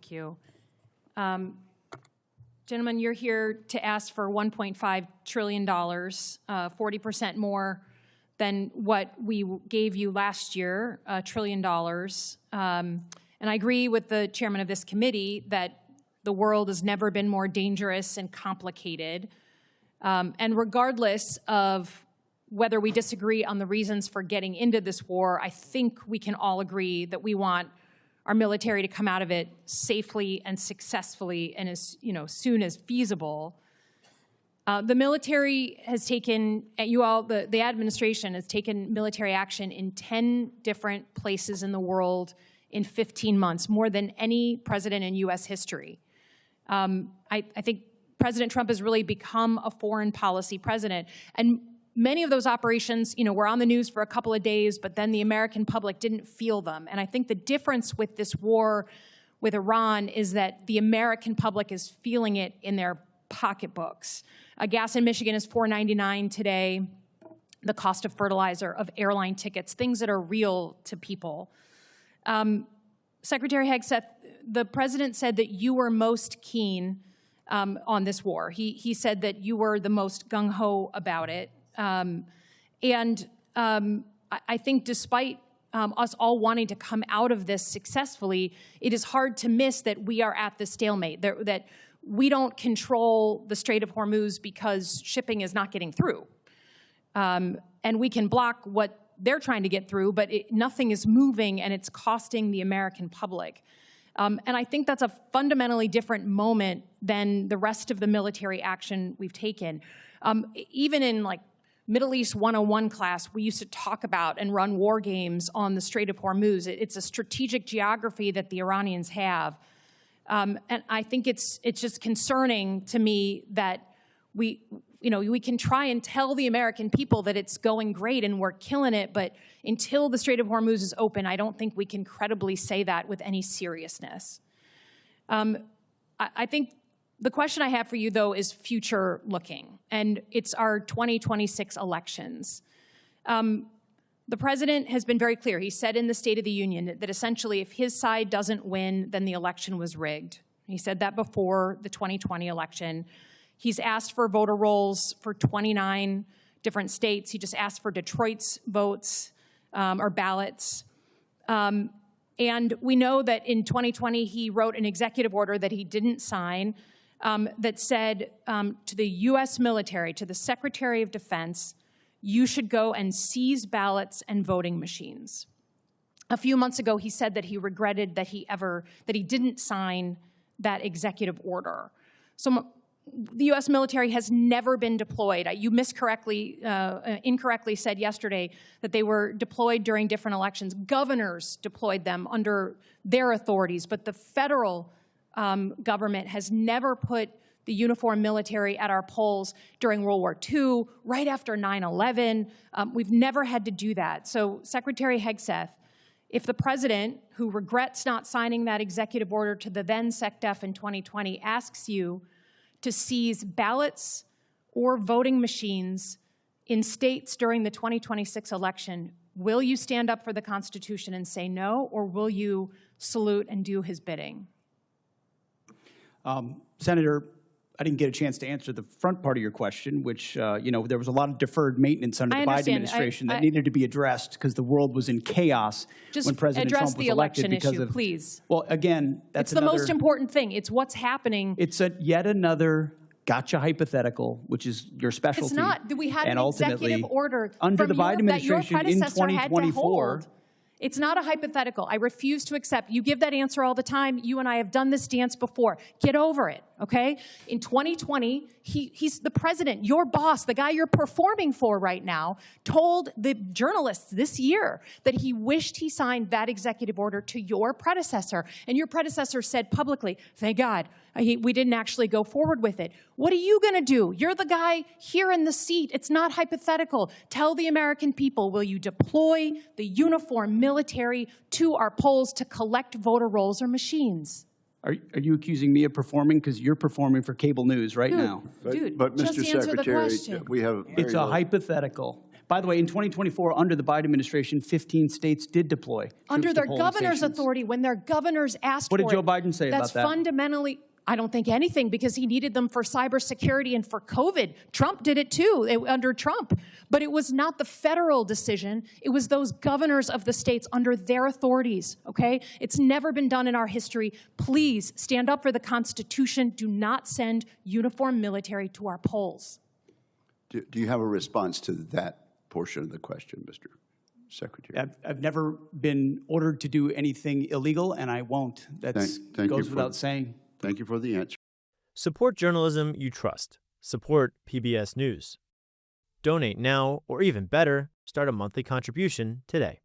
Thank you. Gentlemen, you're here to ask for $1.5 trillion, 40% more than what we gave you last year, $1 trillion. And I agree with the chairman of this committee that the world has never been more dangerous and complicated. And regardless of whether we disagree on the reasons for getting into this war, I think we can all agree that we want our military to come out of it safely and successfully and as soon as feasible. The military has taken, the administration has taken military action in 10 different places in the world in 15 months, more than any president in U.S. history. I think President Trump has really become a foreign policy president. And many of those operations, were on the news for a couple of days, but then the American public didn't feel them. And I think the difference with this war with Iran is that the American public is feeling it in their pocketbooks. Gas in Michigan is $4.99 today. The cost of fertilizer, of airline tickets, things that are real to people. Secretary Hegseth, the president said that you were most keen on this war. He said that you were the most gung-ho about it. I think despite us all wanting to come out of this successfully, it is hard to miss that we are at the stalemate, that we don't control the Strait of Hormuz because shipping is not getting through. And we can block what they're trying to get through, but nothing is moving, and it's costing the American public. And I think that's a fundamentally different moment than the rest of the military action we've taken. Even in Middle East 101 class, we used to talk about and run war games on the Strait of Hormuz. It's a strategic geography that the Iranians have. And I think it's just concerning to me that we can try and tell the American people that it's going great and we're killing it, but until the Strait of Hormuz is open, I don't think we can credibly say that with any seriousness. I think the question I have for you, though, is future-looking, and it's our 2026 elections. The president has been very clear. He said in the State of the Union that essentially if his side doesn't win, then the election was rigged. He said that before the 2020 election. He's asked for voter rolls for 29 different states. He just asked for Detroit's votes or ballots. And we know that in 2020, he wrote an executive order that he didn't sign that said to the U.S. military, to the Secretary of Defense, you should go and seize ballots and voting machines. A few months ago, he said that he regretted that he didn't sign that executive order. So the U.S. military has never been deployed. You incorrectly said yesterday that they were deployed during different elections. Governors deployed them under their authorities, but the federal government has never put the uniformed military at our polls during World War II, right after 9/11. We've never had to do that. So, Secretary Hegseth, if the president, who regrets not signing that executive order to the then SecDef in 2020, asks you to seize ballots or voting machines in states during the 2026 election, will you stand up for the Constitution and say no, or will you salute and do his bidding? Senator, I didn't get a chance to answer the front part of your question, which, there was a lot of deferred maintenance under the Biden administration that needed to be addressed because the world was in chaos when President Trump was elected because of— Just address the election issue, please. Well, again, that's the most important thing. It's what's happening. It's yet another gotcha hypothetical, which is your specialty. It's not. We had an executive order under the Biden administration in 2024. It's not a hypothetical. I refuse to accept. You give that answer all the time. You and I have done this dance before. Get over it, okay? In 2020, he's the president, your boss, the guy you're performing for right now, told the journalists this year that he wished he signed that executive order to your predecessor. And your predecessor said publicly, thank God, we didn't actually go forward with it. What are you going to do? You're the guy here in the seat. It's not hypothetical. Tell the American people, will you deploy the uniformed military to our polls to collect voter rolls or machines? Are you accusing me of performing? Because you're performing for cable news right now. But Mr. just answer the Secretary, question. we have It's a hypothetical. By the way, in 2024, under the Biden administration, 15 states did deploy under their polling governor's stations. authority when their governors asked What for did Joe it. Biden say about that? That's fundamentally, I don't think anything, because he needed them for cybersecurity and for COVID. Trump did it too, under Trump. But it was not the federal decision. It was those governors of the states under their authorities, okay? It's never been done in our history. Please stand up for the Constitution. Do not send uniformed military to our polls. Do you have a response to that portion of the question, Mr. Secretary? I've never been ordered to do anything illegal, and I won't. That goes without saying. Thank you for the answer. Support journalism you trust. Support PBS News. Donate now, or even better, start a monthly contribution today.